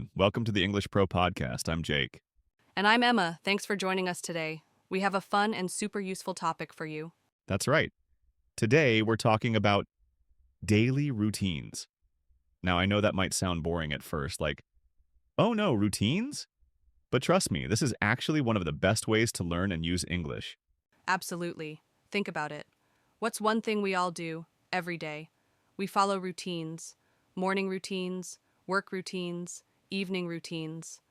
everyone. Welcome to the English Pro Podcast. I'm Jake. And I'm Emma. Thanks for joining us today. We have a fun and super useful topic for you. That's right. Today, we're talking about daily routines. Now, I know that might sound boring at first, like, oh no, routines? But trust me, this is actually one of the best ways to learn and use English. Absolutely. Think about it. What's one thing we all do every day? We follow routines, morning routines, work routines, evening routines.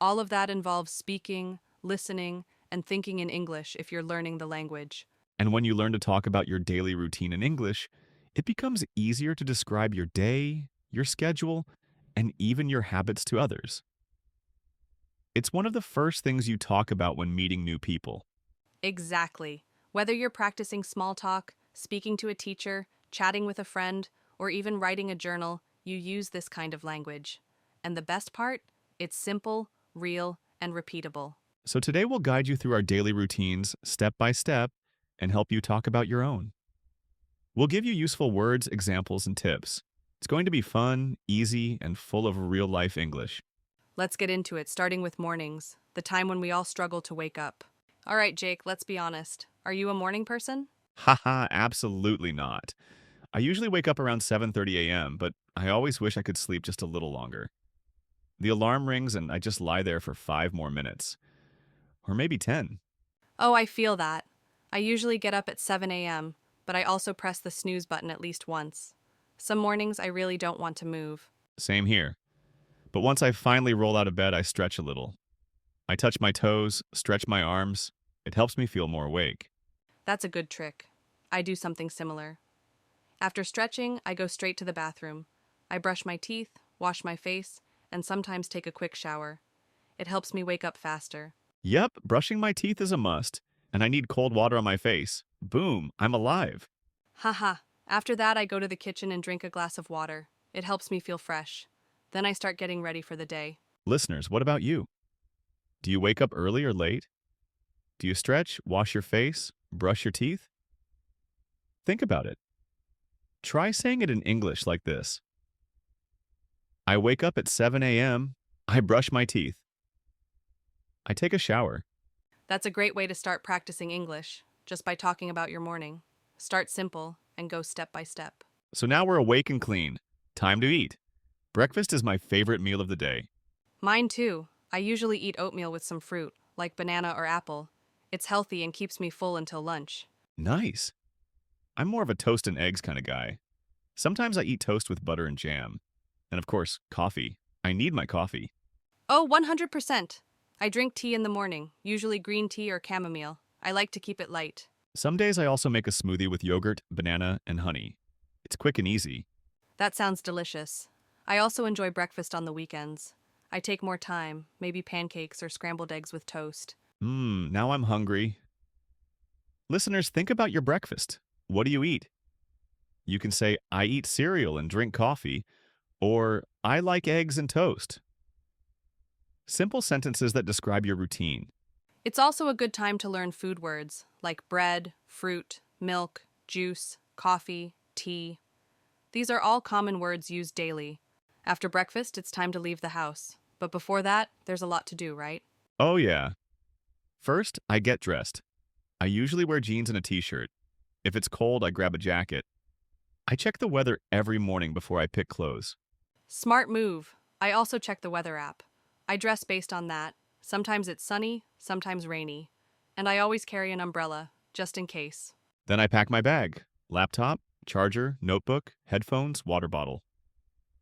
All of that involves speaking, listening, and thinking in English if you're learning the language. And when you learn to talk about your daily routine in English, it becomes easier to describe your day, your schedule, and even your habits to others. It's one of the first things you talk about when meeting new people. Exactly. Whether you're practicing small talk, speaking to a teacher, chatting with a friend, or even writing a journal, you use this kind of language. And the best part? It's simple, real, and repeatable. So today we'll guide you through our daily routines step by step and help you talk about your own. We'll give you useful words, examples, and tips. It's going to be fun, easy, and full of real-life English. Let's get into it, starting with mornings, the time when we all struggle to wake up. All right, Jake, let's be honest. Are you a morning person? Haha, absolutely not. I usually wake up around 7:30 a.m., but I always wish I could sleep just a little longer. The alarm rings and I just lie there for 5 more minutes. Or maybe 10. Oh, I feel that. I usually get up at 7 a.m., but I also press the snooze button at least once. Some mornings I really don't want to move. Same here. But once I finally roll out of bed, I stretch a little. I touch my toes, stretch my arms. It helps me feel more awake. That's a good trick. I do something similar. After stretching, I go straight to the bathroom. I brush my teeth, wash my face, and sometimes take a quick shower. It helps me wake up faster. Yep, brushing my teeth is a must, and I need cold water on my face. Boom, I'm alive. Haha. After that, I go to the kitchen and drink a glass of water. It helps me feel fresh. Then I start getting ready for the day. Listeners, what about you? Do you wake up early or late? Do you stretch, wash your face, brush your teeth? Think about it. Try saying it in English like this. I wake up at 7 a.m. I brush my teeth. I take a shower. That's a great way to start practicing English, just by talking about your morning. Start simple and go step by step. So now we're awake and clean. Time to eat. Breakfast is my favorite meal of the day. Mine too. I usually eat oatmeal with some fruit, like banana or apple. It's healthy and keeps me full until lunch. Nice. I'm more of a toast and eggs kind of guy. Sometimes I eat toast with butter and jam. And of course, coffee. I need my coffee. Oh, 100%. I drink tea in the morning, usually green tea or chamomile. I like to keep it light. Some days I also make a smoothie with yogurt, banana, and honey. It's quick and easy. That sounds delicious. I also enjoy breakfast on the weekends. I take more time, maybe pancakes or scrambled eggs with toast. Now I'm hungry. Listeners, think about your breakfast. What do you eat? You can say, I eat cereal and drink coffee, or I like eggs and toast. Simple sentences that describe your routine. It's also a good time to learn food words like bread, fruit, milk, juice, coffee, tea. These are all common words used daily. After breakfast, it's time to leave the house. But before that, there's a lot to do, right? Oh yeah. First, I get dressed. I usually wear jeans and a t-shirt. If it's cold, I grab a jacket. I check the weather every morning before I pick clothes. Smart move. I also check the weather app. I dress based on that. Sometimes it's sunny, sometimes rainy. And I always carry an umbrella, just in case. Then I pack my bag. Laptop, charger, notebook, headphones, water bottle.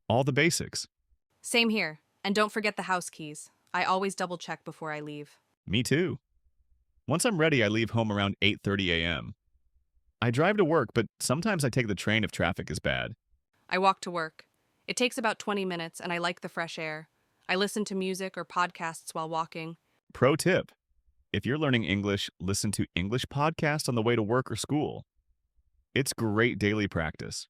All the basics. Same here. And don't forget the house keys. I always double check before I leave. Me too. Once I'm ready, I leave home around 8:30 a.m. I drive to work, but sometimes I take the train if traffic is bad. I walk to work. It takes about 20 minutes and I like the fresh air. I listen to music or podcasts while walking. Pro tip. If you're learning English, listen to English podcasts on the way to work or school. It's great daily practice.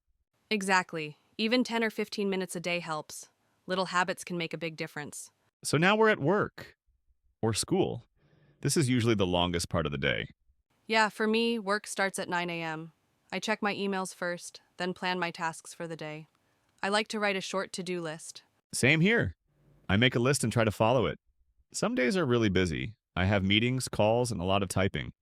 Exactly. Even 10 or 15 minutes a day helps. Little habits can make a big difference. So now we're at work. Or school. This is usually the longest part of the day. Yeah, for me, work starts at 9 a.m. I check my emails first, then plan my tasks for the day. I like to write a short to-do list. Same here. I make a list and try to follow it. Some days are really busy. I have meetings, calls, and a lot of typing.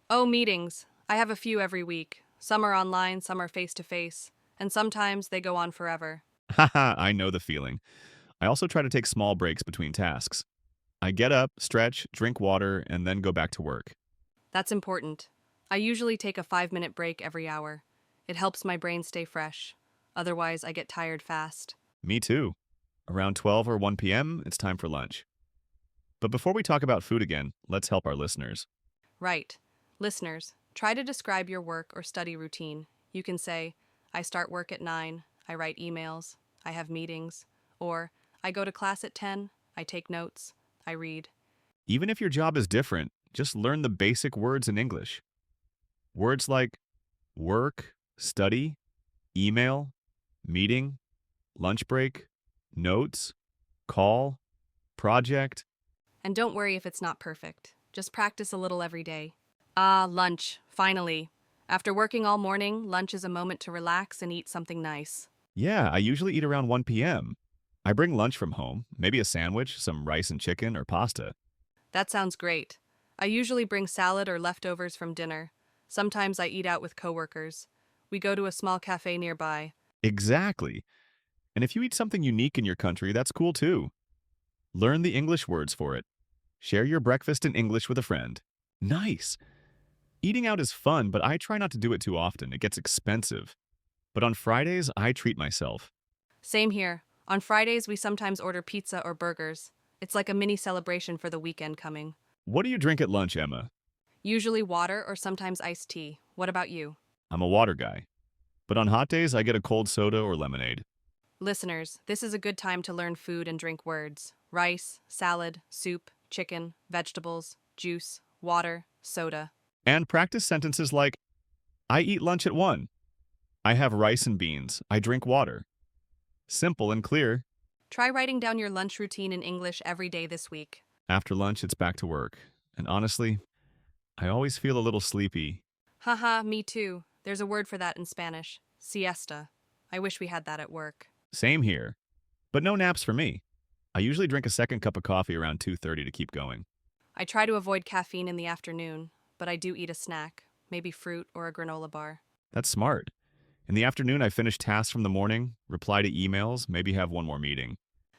Oh, meetings. I have a few every week. Some are online, some are face to face, and sometimes they go on forever. Haha, I know the feeling. I also try to take small breaks between tasks. I get up, stretch, drink water, and then go back to work. That's important. I usually take a 5-minute break every hour. It helps my brain stay fresh. Otherwise, I get tired fast. Me too. Around 12 or 1 p.m., it's time for lunch. But before we talk about food again, let's help our listeners. Right. Listeners, try to describe your work or study routine. You can say, I start work at 9, I write emails, I have meetings, or I go to class at 10, I take notes, I read. Even if your job is different, just learn the basic words in English. Words like work, study, email, meeting, lunch break, notes, call, project. And don't worry if it's not perfect. Just practice a little every day. Ah, lunch, finally. After working all morning, lunch is a moment to relax and eat something nice. Yeah, I usually eat around 1 p.m. I bring lunch from home, maybe a sandwich, some rice and chicken, or pasta. That sounds great. I usually bring salad or leftovers from dinner. Sometimes I eat out with coworkers. We go to a small cafe nearby. Exactly. And if you eat something unique in your country, that's cool too. Learn the English words for it. Share your breakfast in English with a friend. Nice. Eating out is fun, but I try not to do it too often. It gets expensive. But on Fridays, I treat myself. Same here. On Fridays, we sometimes order pizza or burgers. It's like a mini celebration for the weekend coming. What do you drink at lunch, Emma? Usually water or sometimes iced tea. What about you? I'm a water guy. But on hot days, I get a cold soda or lemonade. Listeners, this is a good time to learn food and drink words. Rice, salad, soup, chicken, vegetables, juice, water, soda. And practice sentences like, I eat lunch at 1. I have rice and beans. I drink water. Simple and clear. Try writing down your lunch routine in English every day this week. After lunch, it's back to work. And honestly, I always feel a little sleepy. Haha, me too. There's a word for that in Spanish. Siesta. I wish we had that at work. Same here. But no naps for me. I usually drink a second cup of coffee around 2:30 to keep going. I try to avoid caffeine in the afternoon, but I do eat a snack, maybe fruit or a granola bar. That's smart. In the afternoon, I finish tasks from the morning, reply to emails, maybe have one more meeting.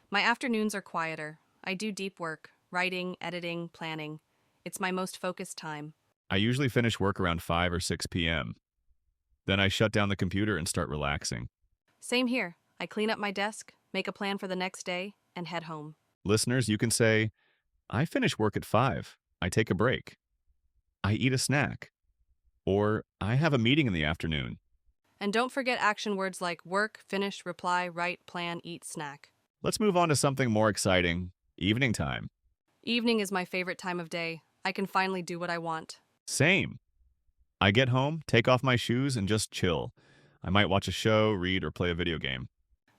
My afternoons are quieter. I do deep work, writing, editing, planning. It's my most focused time. I usually finish work around 5 or 6 p.m. Then I shut down the computer and start relaxing. Same here. I clean up my desk, make a plan for the next day, and head home. Listeners, you can say, I finish work at 5. I take a break. I eat a snack. Or I have a meeting in the afternoon. And don't forget action words like work, finish, reply, write, plan, eat, snack. Let's move on to something more exciting. Evening time. Evening is my favorite time of day. I can finally do what I want. Same. I get home, take off my shoes, and just chill. I might watch a show, read, or play a video game.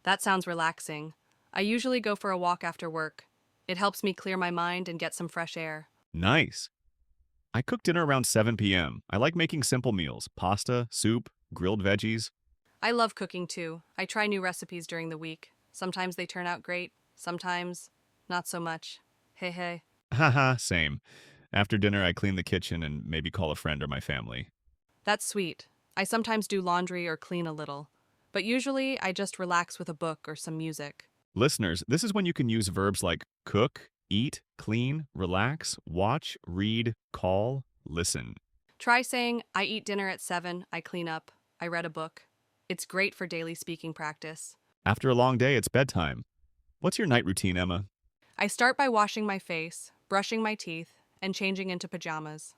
That sounds relaxing. I usually go for a walk after work. It helps me clear my mind and get some fresh air. Nice. I cook dinner around 7 p.m. I like making simple meals, pasta, soup, grilled veggies. I love cooking too. I try new recipes during the week. Sometimes they turn out great, sometimes not so much. Hey, hey. Haha, same. After dinner, I clean the kitchen and maybe call a friend or my family. That's sweet. I sometimes do laundry or clean a little. But usually, I just relax with a book or some music. Listeners, this is when you can use verbs like cook, eat, clean, relax, watch, read, call, listen. Try saying, I eat dinner at 7, I clean up, I read a book. It's great for daily speaking practice. After a long day, it's bedtime. What's your night routine, Emma? I start by washing my face, brushing my teeth, and changing into pajamas.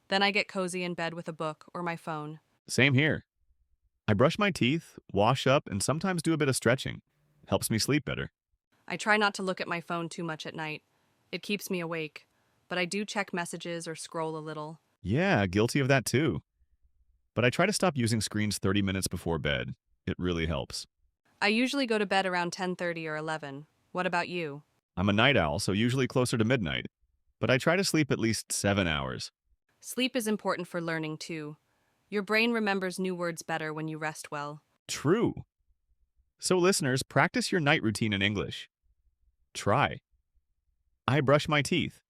Then I get cozy in bed with a book or my phone. Same here. I brush my teeth, wash up, and sometimes do a bit of stretching. Helps me sleep better. I try not to look at my phone too much at night. It keeps me awake, but I do check messages or scroll a little. Yeah, guilty of that too. But I try to stop using screens 30 minutes before bed. It really helps. I usually go to bed around 10:30 or 11. What about you? I'm a night owl, so usually closer to midnight. But I try to sleep at least 7 hours. Sleep is important for learning too. Your brain remembers new words better when you rest well. True. So listeners, practice your night routine in English. Try. I brush my teeth.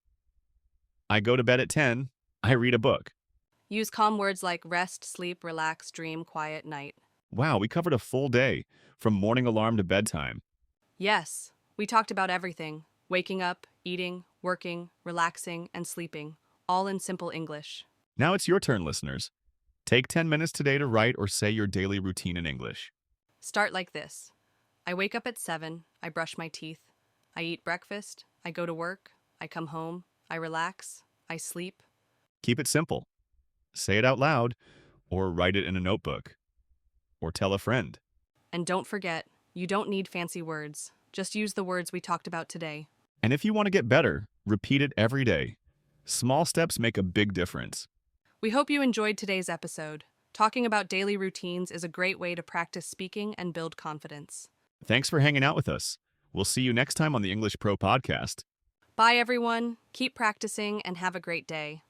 I go to bed at 10. I read a book. Use calm words like rest, sleep, relax, dream, quiet, night. Wow, we covered a full day, from morning alarm to bedtime. Yes, we talked about everything: waking up, eating, working, relaxing, and sleeping, all in simple English. Now it's your turn, listeners. Take 10 minutes today to write or say your daily routine in English. Start like this: I wake up at 7, I brush my teeth, I eat breakfast, I go to work, I come home, I relax, I sleep. Keep it simple. Say it out loud, or write it in a notebook, or tell a friend. And don't forget, you don't need fancy words. Just use the words we talked about today. And if you want to get better, repeat it every day. Small steps make a big difference. We hope you enjoyed today's episode. Talking about daily routines is a great way to practice speaking and build confidence. Thanks for hanging out with us. We'll see you next time on the English Pro Podcast. Bye, everyone. Keep practicing and have a great day.